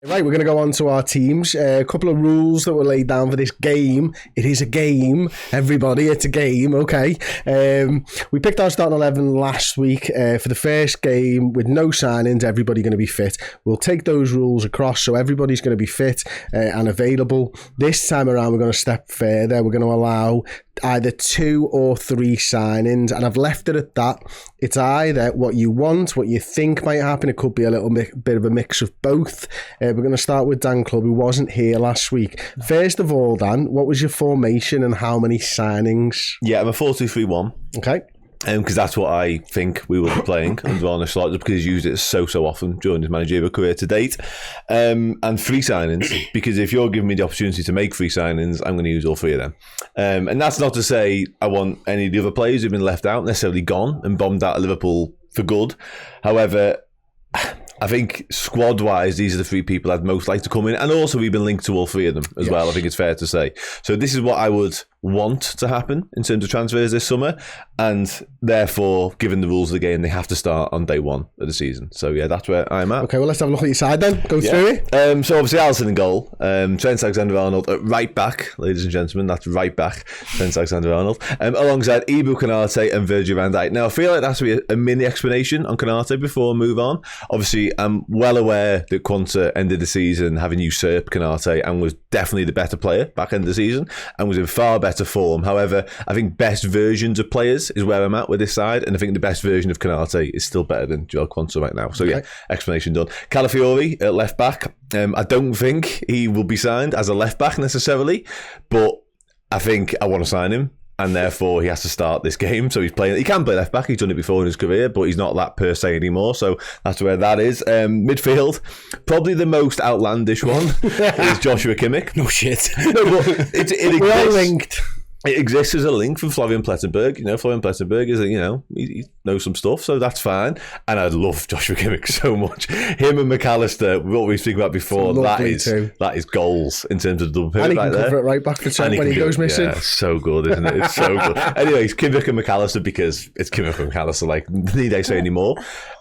Right, we're going to go on to our teams. A couple of rules that were laid down for this game. It is a game, everybody. It's a game, okay. We picked our starting 11 last week for the first game with no signings, everybody going to be fit. We'll take those rules across so everybody's going to be fit and available. This time around, we're going to step further. We're going to allow either 2 or 3 signings, and I've left it at that. It's either what you want, what you think might happen. It could be a little bit of a mix of both. We're going to start with Dan Clubb, who wasn't here last week. First of all, Dan, what was your formation and how many signings? Yeah, I'm a 4-2-3-1. Okay. Because that's what I think we will be playing under Arne Slot, because he's used it so often during his managerial career to date. And 3 signings, because if you're giving me the opportunity to make 3 signings, I'm going to use all 3 of them. And that's not to say I want any of the other players who've been left out necessarily gone and bombed out of Liverpool for good. However, I think squad-wise, these are the 3 people I'd most like to come in. And also, we've been linked to all 3 of them as well, I think it's fair to say. So this is what I would want to happen in terms of transfers this summer. And therefore, given the rules of the game, they have to start on day 1 of the season. So yeah, that's where I'm at. Okay, well, let's have a look at your side then. Go through it. So obviously, Alisson in goal. Trent Alexander-Arnold at right back, ladies and gentlemen. That's right back, Trent Alexander-Arnold. Alongside Ibu Konate and Virgil van Dijk. Now, I feel like there has to be a mini explanation on Konate before I move on. Obviously, I'm well aware that Quanta ended the season having usurped Konate and was definitely the better player back end of the season and was in far better form. However, I think best versions of players is where I'm at with this side, and I think the best version of Konate is still better than Joel Quanta right now. So yeah, explanation done. Calafiori at left back. I don't think he will be signed as a left back necessarily, but I think I want to sign him. And therefore, he has to start this game. So he's playing. He can play left back. He's done it before in his career, but he's not that per se anymore. So that's where that is. Midfield, probably the most outlandish one is Joshua Kimmich. No shit. No, but it We're all linked. It exists as a link from Florian Plettenberg. You know, Florian Plettenberg is, he knows some stuff, so that's fine. And I love Joshua Kimmich so much. Him and McAllister, what we were speaking about before, that is goals in terms of double pivot. And he can cover cover it right back for Trent when he goes missing. Yeah, so good, isn't it? It's so good. Anyways, Kimmich and McAllister, because it's Kimmich and McAllister, like, need I say anymore?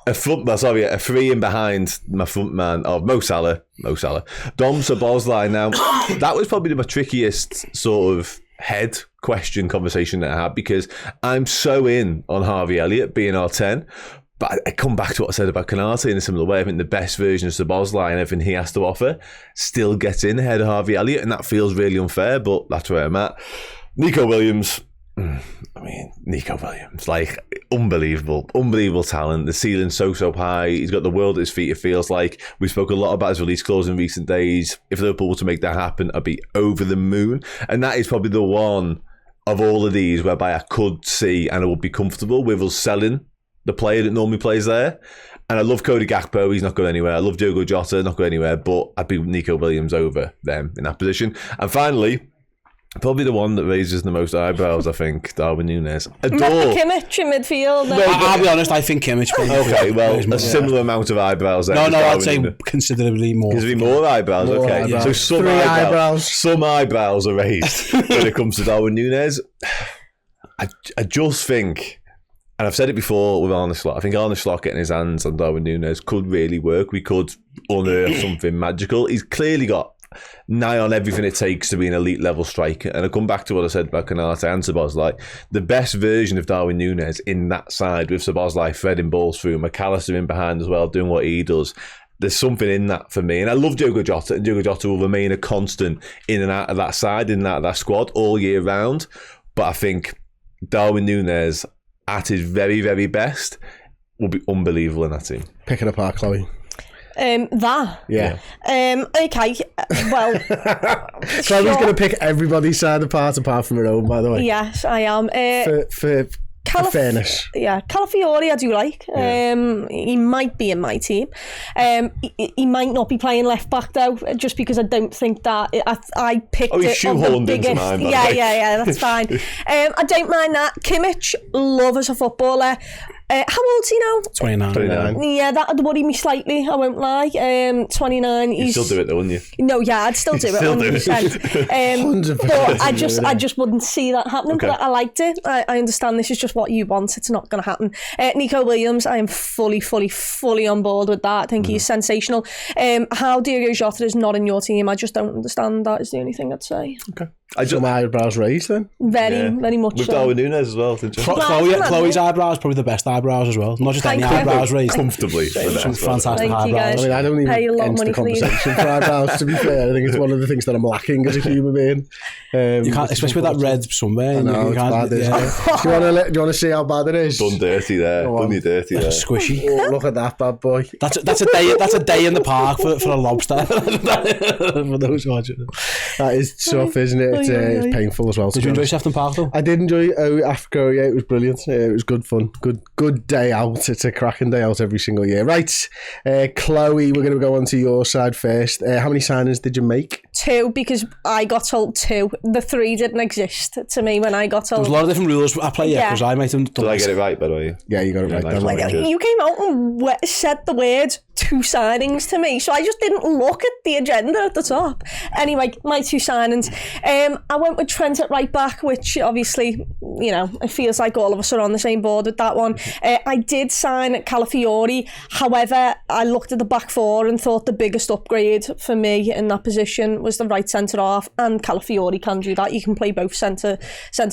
A 3 in behind my front man of Mo Salah. Dom Szoboszlai. Now, that was probably my trickiest sort of head question conversation that I had, because I'm so in on Harvey Elliott being our 10, but I come back to what I said about Konate in a similar way. I think the best version of Szoboszlai and everything he has to offer still gets in ahead of Harvey Elliott, and that feels really unfair, but that's where I'm at. Nico Williams, like, unbelievable talent. The ceiling's so high. He's got the world at his feet, it feels like. We spoke a lot about his release clause in recent days. If Liverpool were to make that happen, I'd be over the moon. And that is probably the one of all of these whereby I could see and I would be comfortable with us selling the player that normally plays there. And I love Cody Gakpo, he's not going anywhere. I love Diogo Jota, not going anywhere, but I'd be Nico Williams over them in that position. And finally, probably the one that raises the most eyebrows, I think, Darwin Núñez. Kimmich in midfield. I'll be honest, I think Kimmich. Okay, well, a similar amount of eyebrows there. No, I'd say considerably more. There's more eyebrows, okay. Eyebrows. So some eyebrows are raised when it comes to Darwin Núñez. I just think, and I've said it before with Arne Slot, I think Arne Slot getting his hands on Darwin Núñez could really work. We could unearth something magical. He's clearly got nigh on everything it takes to be an elite level striker. And I come back to what I said about Konate and Szoboszlai. The best version of Darwin Núñez in that side, with Szoboszlai threading balls through, McAllister in behind as well, doing what he does. There's something in that for me. And I love Diogo Jota, and Diogo Jota will remain a constant in and out of that side, in and out of that squad all year round. But I think Darwin Núñez at his very, very best will be unbelievable in that team. Picking apart, Chloe. Yeah. Okay. Well, Chloe's going to pick everybody's side apart from her own, by the way. Yes, I am. For fairness. Yeah, Calafiori I do like. He might be in my team. He might not be playing left back though, just because I don't think that I picked it on the biggest. Yeah, that's fine. I don't mind that. Kimmich, love as a footballer. How old's he now? 29. Yeah, that'd worry me slightly, I won't lie. 29. You'd still do it though, wouldn't you? No, yeah, I'd still do it, 100%. But I just wouldn't see that happening. Okay. But I liked it. I understand this is just what you want. It's not going to happen. Nico Williams, I am fully on board with that. I think he's sensational. How Diogo Jota is not in your team, I just don't understand. That is the only thing I'd say. Okay. So my eyebrows raised then? Very much with so. Darwin Núñez as well, didn't you? Chloe's eyebrows probably the best eyebrows as well. Not just any eyebrows raised. Comfortably. Some fantastic Thank you, eyebrows. guys. I mean, I don't even Pay a lot of enter money the for these. conversation for eyebrows, to be fair. I think it's one of the things that I'm lacking as a human being. You can't, especially with that red sunburn. I know, it's bad, isn't it? Do you want to see how bad it is? Done dirty there. Done you dirty there. Squishy. Oh, look at that bad boy. That's a day in the park for a lobster. For those watching. That is tough, isn't it? It's painful as well. Did you enjoy Sefton Park though? I did enjoy Africa. Yeah, it was brilliant. It was good fun. Good day out. It's a cracking day out every single year. Right, Chloe, we're going to go on to your side first. How many signings did you make? 2, because I got told 2. The 3 didn't exist to me when I got told. There was a lot of different rules at play, because I might have done. Did I get it right, by the way? Yeah, you got it right. Nice. You came out and said the words 2 signings to me, so I just didn't look at the agenda at the top. Anyway, my 2 signings. I went with Trent at right back, which obviously, you know, it feels like all of us are on the same board with that one. I did sign Calafiori. However, I looked at the back 4 and thought the biggest upgrade for me in that position was the right centre half, and Calafiori can do that. You can play both centre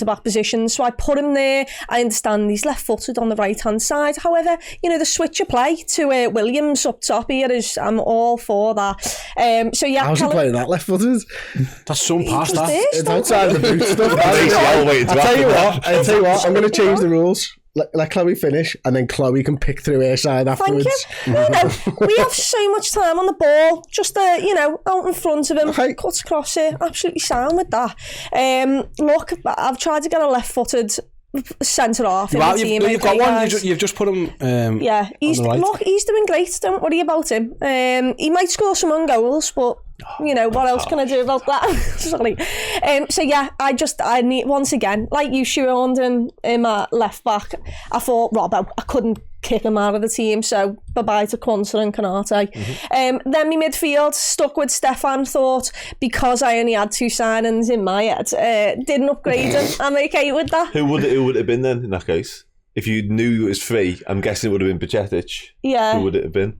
back positions, so I put him there. I understand he's left footed on the right hand side. However, you know, the switch of play to Williams up top here is, I'm all for that. So yeah, how's he playing that left footed? That's some past that. It's outside the boot stuff. I'll tell you what, I'm going to change the rules. Let Chloe finish, and then Chloe can pick through her side afterwards. Thank you. We have so much time on the ball, just out in front of him, cuts across it, absolutely sound with that. Look, I've tried to get a left-footed centre half in the team. You've got one. You've just put him. Yeah, he's doing great. Don't worry about him. He might score some own goals, but you know what else can I do about that? Sorry. So yeah, I need, once again, like you, Sharon, in my left back. I thought Robbo, I couldn't kick him out of the team, so bye-bye to Quansah and Canate. Then my midfield, stuck with Stefan, thought, because I only had 2 signings in my head, didn't upgrade him. I'm okay with that. Who would it have been then in that case? If you knew it was free, I'm guessing it would have been Bajcetic. Yeah. Who would it have been?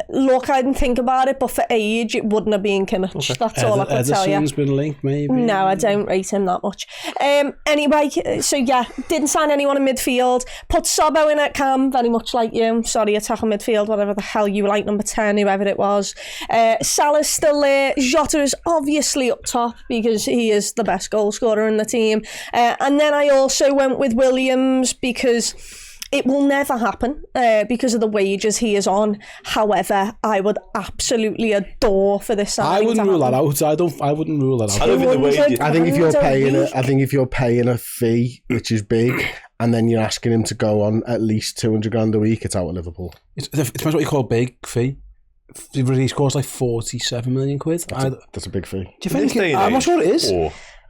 Look, I didn't think about it, but for age, it wouldn't have been Kimmich. Okay. That's all I could tell you. Ederson's been linked, maybe. No, I don't rate him that much. Anyway, so yeah, didn't sign anyone in midfield. Put Sobbo in at cam, very much like you. Sorry, attacking midfield, whatever the hell you like, number 10, whoever it was. Salah's still there. Jota is obviously up top because he is the best goal scorer in the team. And then I also went with Williams because it will never happen because of the wages he is on. However, I would absolutely adore for this signing. I wouldn't rule that out. I wouldn't rule that out. I think if you're paying a fee, which is big, and then you're asking him to go on at least 200 grand a week, it's out of Liverpool. It depends what you call big fee. He scores like 47 million quid. That's a big fee. Do you think? I'm not sure it is.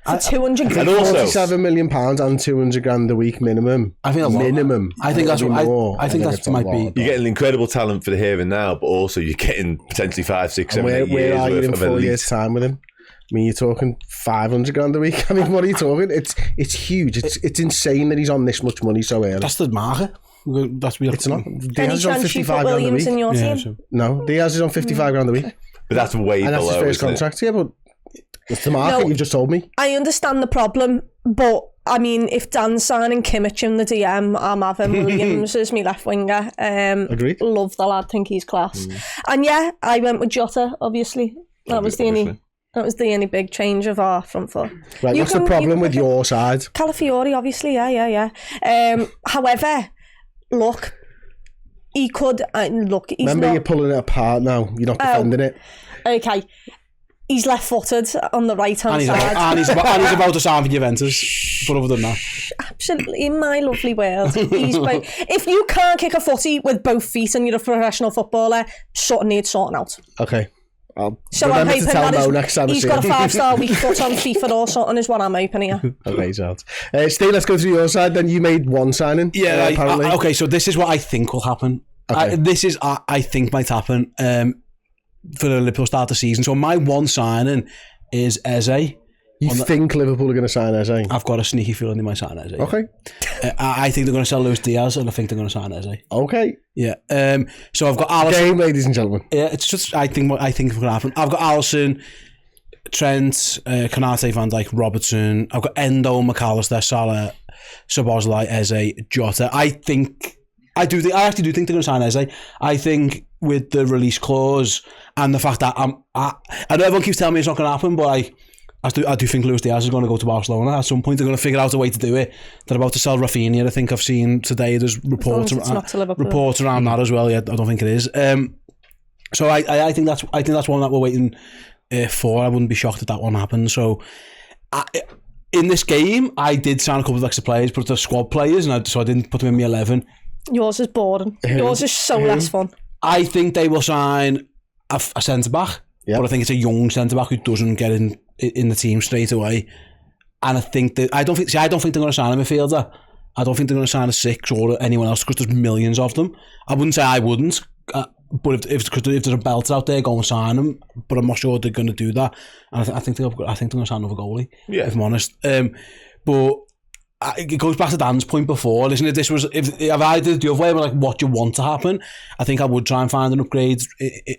For 200 grand. £47 million and 200 grand a week minimum. I think a lot. Minimum. I think that's what I think that might be. You're getting incredible talent for the here and now, but also you're getting potentially 5, 6, 7, 8 years. Where are you in 4 years' time with him? I mean, you're talking 500 grand a week. I mean, what are you talking? It's huge. It's insane that he's on this much money so early. That's the market. It's not. Diaz is on 55 grand a week. In your team? No, Diaz is on 55 grand a week. But that's way below. That's his first contract. Yeah, but it's the market, you've just told me. I understand the problem, but I mean, if Dan's signing Kimmich in the DM, I'm having Williams as my left winger. Agreed. Love the lad, think he's class. And yeah, I went with Jota, obviously. That was the only big change of our front four. Right, what's the problem with your side? Calafiori, obviously, yeah. However, look, he could, he's Remember, you're pulling it apart now. You're not defending it. Okay. He's left-footed on the right-hand side. And he's about to sign for Juventus. But other than that, absolutely, in my lovely world, if you can't kick a footy with both feet and you're a professional footballer, something needs sorting out. Okay. So I'm hoping next time he's got a 5-star weak foot on FIFA or something is what I'm hoping here. Okay, so Steve, let's go through your side then. You made one signing. Yeah, apparently. Okay, so this is what I think will happen. Okay. This is I think might happen for the Liverpool start the season. So my one signing is Eze. You think Liverpool are going to sign Eze? I've got a sneaky feeling they might sign Eze. Okay. I think they're going to sell Luis Diaz, and I think they're going to sign Eze. Okay. Yeah. So I've got Alisson. Game, ladies and gentlemen. Yeah, it's just I think it's going to happen. I've got Alisson, Trent, Konate, Van Dijk, Robertson. I've got Endo, McAllister, Salah, Szoboszlai, Eze, Jota. I actually do think they're going to sign Eze. I think with the release clause and the fact that I know everyone keeps telling me it's not going to happen, but I do think Luis Diaz is going to go to Barcelona at some point. They're going to figure out a way to do it. They're about to sell Rafinha. I think I've seen today there's reports around that as well. Yeah, I don't think it is. So I think that's one that we're waiting for. I wouldn't be shocked if that one happens. So in this game, I did sign a couple of extra players, but they're squad players, and so I didn't put them in my 11. Yours is boring. Yours is so less fun. I think they will sign a centre back, but I think it's a young centre back who doesn't get in the team straight away. And I don't think they're going to sign a midfielder. I don't think they're going to sign a 6 or anyone else because there's millions of them. I wouldn't say I wouldn't, but if there's a belter out there, go and sign them. But I'm not sure they're going to do that. And I think they're going to sign another goalie. Yeah, if I'm honest. But it goes back to Dan's point before. Isn't it? This was if I did the other way, like what you want to happen. I think I would try and find an upgrade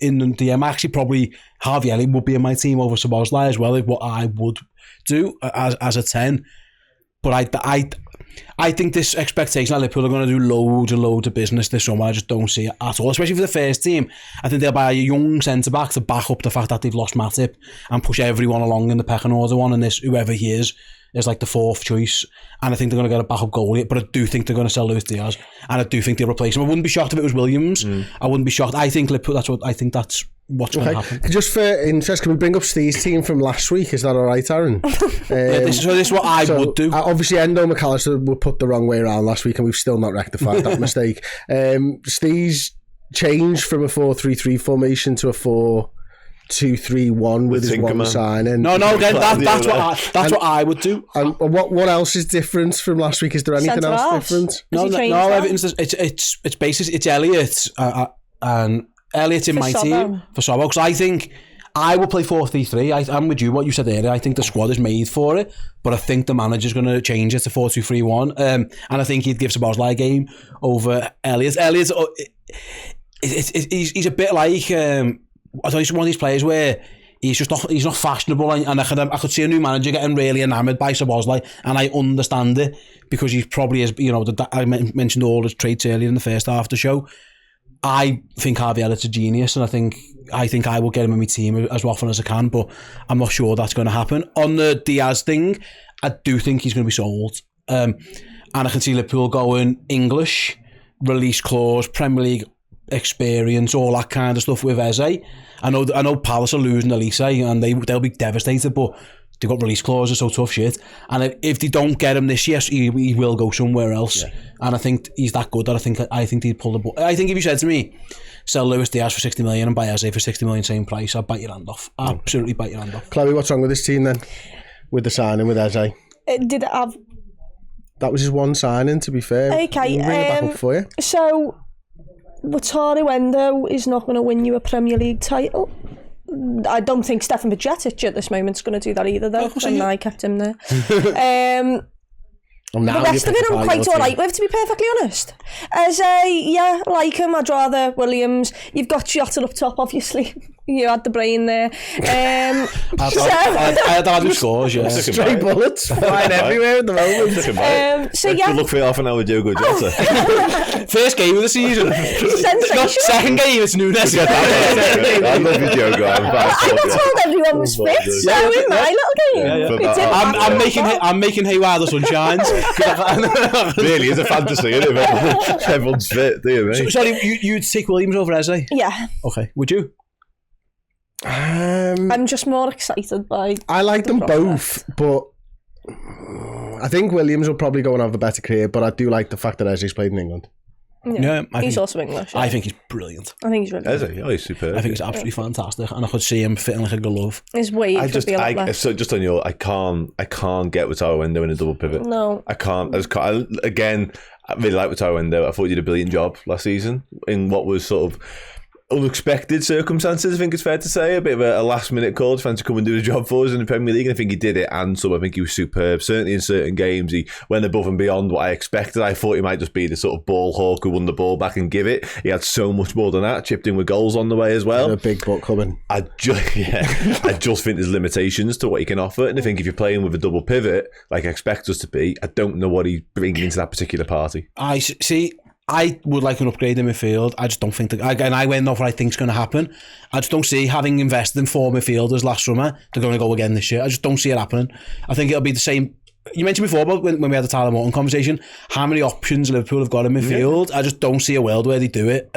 in the DM. Actually, probably Harvey Elliott would be in my team over Szoboszlai as well. What I would do as a 10. But I think this expectation that Liverpool are going to do loads and loads of business this summer. I just don't see it at all, especially for the first team. I think they'll buy a young centre-back to back up the fact that they've lost Matip and push everyone along in the pecking order one, and this, whoever he is like the 4th choice. And I think they're going to get a backup goalie, but I do think they're going to sell Luis Diaz, and I do think they'll replace him. I wouldn't be shocked if it was Williams. I wouldn't be shocked. I think Liverpool, that's what's going to happen. Just for interest, can we bring up Steve's team from last week? Is that all right, Aaron? This is what I would do. Obviously, Endo McAllister were put the wrong way around last week, and we've still not rectified that mistake. Steve's changed from a 4-3-3 formation to a 4-2-3-1 with his one signing. No, again, that's what I would do. And what else is different from last week? Is there anything else different? No. It's basically it's Elliott and Elliott in my team for Sobbo, because I think I will play 4-3-3. I'm with you. What you said earlier, I think the squad is made for it, but I think the manager's going to change it to 4-2-3-1. And I think he'd give Szoboszlai a game over Elliott. Elliott's he's a bit like I thought he's one of these players where he's not fashionable, and I could see a new manager getting really enamoured by Szoboszlai, and I understand it because he probably is. I mentioned all his traits earlier in the first half of the show. I think Harvey Elliott's a genius, and I think I will get him in my team as often as I can, but I'm not sure that's going to happen. On the Diaz thing, I do think he's going to be sold, and I can see Liverpool going English, release clause, Premier League experience, all that kind of stuff with Eze. I know Palace are losing Elise, and they'll be devastated, but they've got release clauses, so tough shit. And if they don't get him this year, he will go somewhere else. Yeah. And I think he's that good that I think he'd pull the ball. I think if you said to me, sell Luis Diaz for 60 million and buy Eze for 60 million, same price, I'd bite your hand off. Absolutely bite your hand off. Chloe, what's wrong with this team then? With the signing with Eze? Did it have... That was his one signing, to be fair. Okay. We'll bring it back up for you. So, Wataru Endo is not going to win you a Premier League title. I don't think Stefan Bajcetic at this moment is going to do that either, though. And I kept him there. The rest of it I'm quite alright with, to be perfectly honest. Yeah, like him. I'd rather Williams. You've got Jota up top, obviously. You had the brain there. I had Adam scores, yeah. Stray bullets flying everywhere at the moment. So yeah. Good luck for half an hour, Diogo Jota. First game of the season. Not second game, it's Nunes. I love you, Diogo. I got told everyone was fit, so in my little game. I'm making Haywire the sun shines. Really, it's a fantasy, isn't it? Everyone's fit, do you, mate? Sorry, you'd take Williams over Eze? Yeah. Okay, would you? I'm just more excited by... I like them both, but I think Williams will probably go and have the better career, but I do like the fact that Eze's played in England. Yeah, he's also English. I think he's brilliant. I think he's really good. He's superb. I think he's absolutely fantastic, and I could see him fitting like a glove. His weight could be a lot less. So just on your, I can't get Wataru Endo in a double pivot. No, I can't. Again, I really like Wataru Endo. I thought he did a brilliant job last season in what was sort of unexpected circumstances. I think it's fair to say a bit of a last-minute call to come and do the job for us in the Premier League, and I think he did it. And so I think he was superb. Certainly in certain games, he went above and beyond what I expected. I thought he might just be the sort of ball hawk who won the ball back and give it. He had so much more than that. Chipped in with goals on the way as well. A big butt coming. I just think there's limitations to what he can offer, and I think if you're playing with a double pivot like I expect us to be, I don't know what he's bringing into that particular party. I see. I would like an upgrade in midfield. I just don't think that. Again, I went off what I think is going to happen. I just don't see, having invested in 4 midfielders last summer, they're going to go again this year. I just don't see it happening. I think it'll be the same. You mentioned before about when we had the Tyler Morton conversation, how many options Liverpool have got in midfield. I just don't see a world where they do it.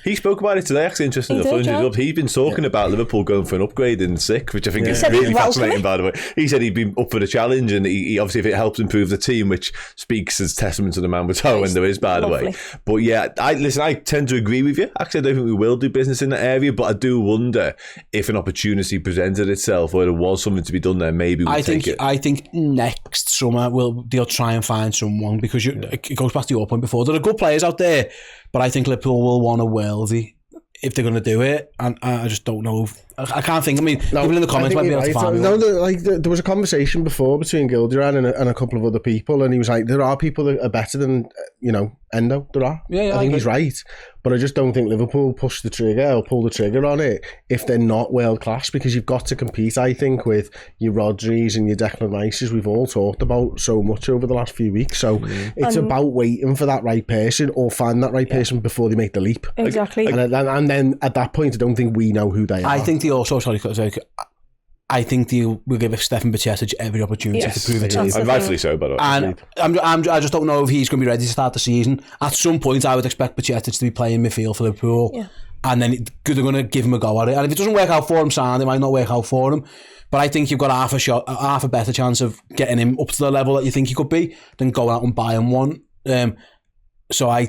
He spoke about it today, actually, interesting enough. He's been talking about Liverpool going for an upgrade in 6, which I think is really fascinating, by the way. He said he'd been up for the challenge, and he obviously, if it helps improve the team, which speaks as testament to the man with Wataru Endo is, by the way. But yeah, I tend to agree with you. Actually, I don't think we will do business in that area, but I do wonder if an opportunity presented itself or there was something to be done there, maybe we'll take it. I think next summer they'll try and find someone, because it goes back to your point before. There are good players out there, but I think Liverpool will want a worldie if they're going to do it, and I just don't know. I can't think. I mean, people in the comments might be able to find me. There was a conversation before between Gilduran and a couple of other people, and he was like, there are people that are better than Endo. There are. I think he's right, but I just don't think Liverpool pull the trigger on it if they're not world class, because you've got to compete, I think, with your Rodris and your Declan Rices we've all talked about so much over the last few weeks. So it's about waiting for that right person, or find that right person before they make the leap. Exactly. And then at that point, I don't think we know who they are. I think they also, I think they will give Stefan Bajcetic every opportunity to prove it. And rightfully so, by the way. And I just don't know if he's going to be ready to start the season. At some point, I would expect Bajcetic to be playing midfield for Liverpool. Yeah. And then they're going to give him a go at it. And if it doesn't work out for him, it might not work out for him. But I think you've got half a better chance of getting him up to the level that you think he could be than going out and buying one. So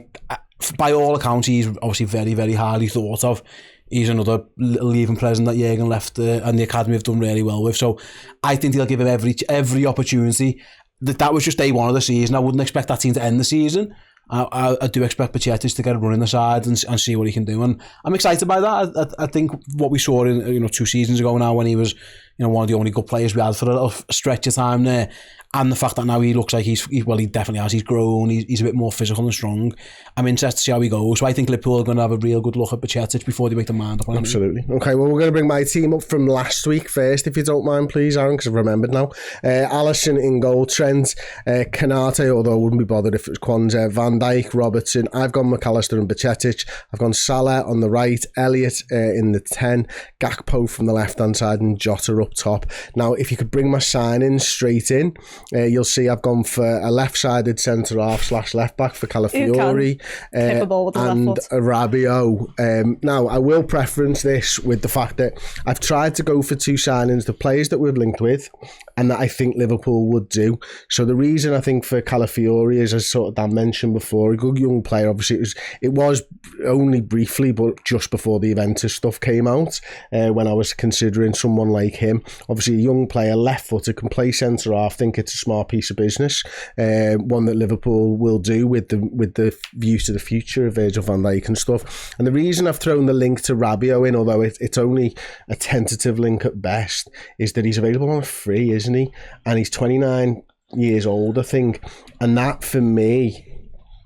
by all accounts, he's obviously very, very highly thought of. He's another little leaving present that Jürgen left and the academy have done really well with. So I think they'll give him every opportunity. That was just day one of the season. I wouldn't expect that team to end the season. I do expect Bajcetic to get a run in the side and see what he can do, and I'm excited by that. I think what we saw in 2 seasons ago now, when he was one of the only good players we had for a little stretch of time there, and the fact that now he looks like he definitely has. He's grown. He's a bit more physical and strong. I'm interested to see how he goes. So I think Liverpool are going to have a real good look at Bajcetic before they make their mind up on him. Absolutely. Okay, well, we're going to bring my team up from last week first, if you don't mind, please, Aaron, because I've remembered now. Alisson in goal, Trent, Kanate, although I wouldn't be bothered if it was Kwanzaa, Van Dijk, Robertson. I've gone McAllister and Bajcetic. I've gone Salah on the right, Elliott in the 10, Gakpo from the left-hand side, and Jota up top. Now, if you could bring my sign-in straight in, you'll see I've gone for a left-sided centre-half / left-back for Calafiori and Rabiot. Now, I will preference this with the fact that I've tried to go for 2 signings, the players that we've linked with, and that I think Liverpool would do. So the reason I think for Calafiori is, as sort of Dan mentioned before, a good young player. Obviously, it was only briefly, but just before the Juventus stuff came out, when I was considering someone like him. Obviously, a young player, left-footed, can play centre-half. I think it's a smart piece of business, one that Liverpool will do with the view to the future of Virgil van Dijk and stuff. And the reason I've thrown the link to Rabiot in, although it's only a tentative link at best, is that he's available on a free, isn't he? And he's 29 years old, I think. And that, for me,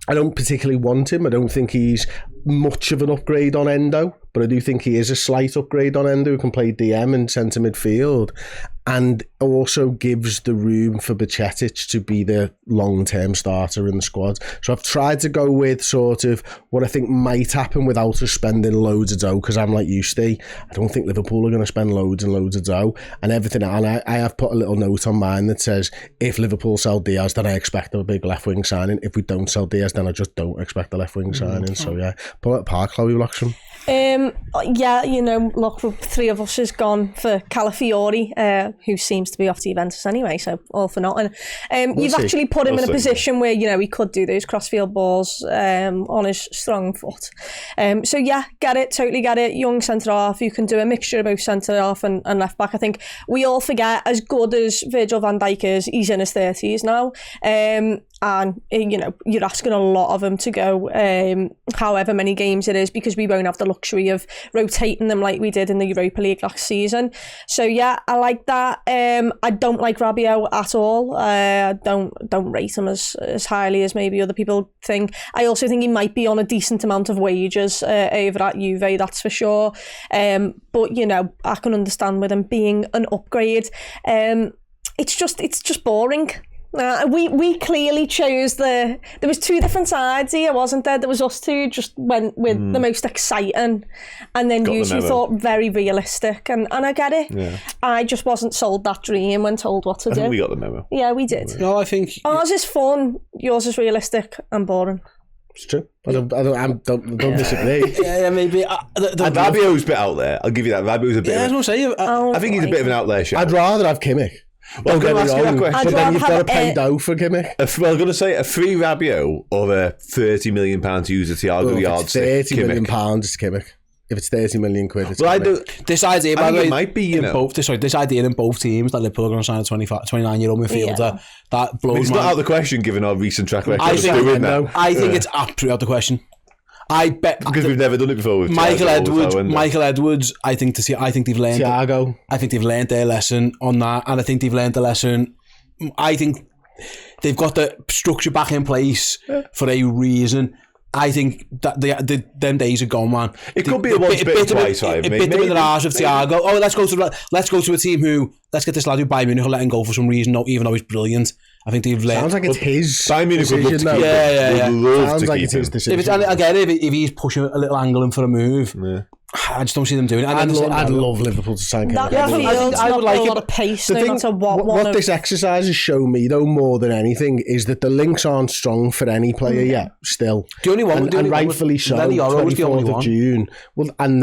I don't particularly want him. I don't think he's much of an upgrade on Endo, but I do think he is a slight upgrade on Endo, who can play DM and centre midfield, and also gives the room for Bajcetic to be the long-term starter in the squad. So I've tried to go with sort of what I think might happen without us spending loads of dough, because I'm like you, Steve. I don't think Liverpool are going to spend loads and loads of dough and everything. And I have put a little note on mine that says, if Liverpool sell Diaz, then I expect a big left-wing signing. If we don't sell Diaz, then I just don't expect a left-wing signing. So yeah, pull it apart, Chloe Blackstone. Yeah, you know, look, three of us has gone for Calafiori, who seems to be off to Juventus anyway, so all for nothing. You've actually put him in a position where, you know, he could do those crossfield balls on his strong foot. So yeah, get it, totally get it. Young centre-half, you can do a mixture of both centre-half and left-back. I think we all forget, as good as Virgil van Dijk is, he's in his 30s now. And, you know, you're asking a lot of him to go however many games it is, because we won't have the luxury of rotating them like we did in the Europa League last season. So yeah, I like that. I don't like Rabiot at all. I don't rate him as highly as maybe other people think. I also think he might be on a decent amount of wages over at Juve, that's for sure. But you know, I can understand with him being an upgrade. It's just boring. We clearly chose there was two different sides here, wasn't there? There was us two just went with the most exciting, and then you thought very realistic, and I get it. Yeah. I just wasn't sold that dream when told what to do. I think we got the memo. Yeah, we did. No, I think ours is fun, yours is realistic and boring. It's true. I don't disagree. Yeah, maybe. Rabiot's a bit out there. I'll give you that. Rabiot's a bit. Yeah, I was going to say. I think he's a bit of an outlier. I'd rather have Kimmich. Well, I'm going to ask you that question. But then you've got to pay dough for Kimmich. Well, I'm going to say a free Rabiot or a £30 million to use a Thiago yardstick. £30 million, it's Kimmich. If it's 30 million quid, it's well, this idea, by the way, it might be, you know. This idea in both teams that Liverpool are going to sign a 29-year-old midfielder, that blows it's my... not out of the question, given our recent track record. I think it's absolutely out of the question. I bet because we've never done it before with Michael Edwards. I think they've learned. Thiago. I think they've learned their lesson on that, and I think they've learned the lesson. I think they've got the structure back in place for a reason. I think that them days are gone, man. It could be a once bitten, twice shy. It bit them in the arse of Thiago. Oh, let's go to a team who, let's get this lad who Bayern Munich will let him go for some reason, even though he's brilliant. I think they've learned. Sounds like it's his Bayern Munich decision, would love to keep him. His decision. If he's pushing a little angle in for a move, I just don't see them doing it. I'd love Liverpool to sign Kimmich. I would like a lot of pace, no matter what this exercise has shown me, though, more than anything, is that the links aren't strong for any player yet, still. The only one, and rightfully so, 24th of June. Well, and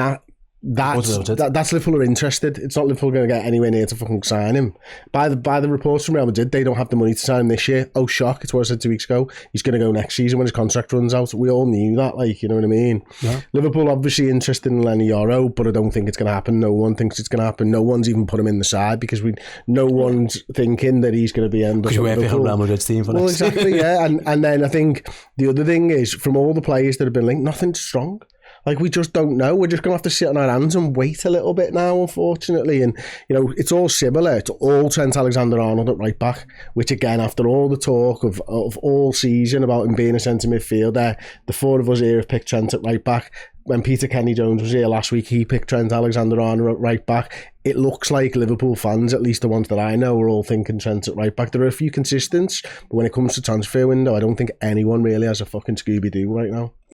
that's Liverpool are interested. It's not Liverpool going to get anywhere near to fucking sign him. By the reports from Real Madrid, they don't have the money to sign him this year. Oh, shock, it's what I said 2 weeks ago. He's going to go next season when his contract runs out. We all knew that, like, you know what I mean? Yeah. Liverpool obviously interested in Lenny Yoro, but I don't think it's going to happen. No one thinks it's going to happen. No one's even put him in the side because no one's thinking that he's going to be end up. Because we're picking Real Madrid's team for next season. Exactly, yeah. And then I think the other thing is, from all the players that have been linked, nothing's strong. Like, we just don't know. We're just going to have to sit on our hands and wait a little bit now, unfortunately. And, you know, it's all similar to all Trent Alexander-Arnold at right back, which, again, after all the talk of all season about him being a centre midfielder, the four of us here have picked Trent at right back. When Peter Kenny-Jones was here last week, he picked Trent Alexander-Arnold at right back. It looks like Liverpool fans, at least the ones that I know, are all thinking Trent at right back. There are a few consistents, but when it comes to transfer window, I don't think anyone really has a fucking Scooby-Doo right now.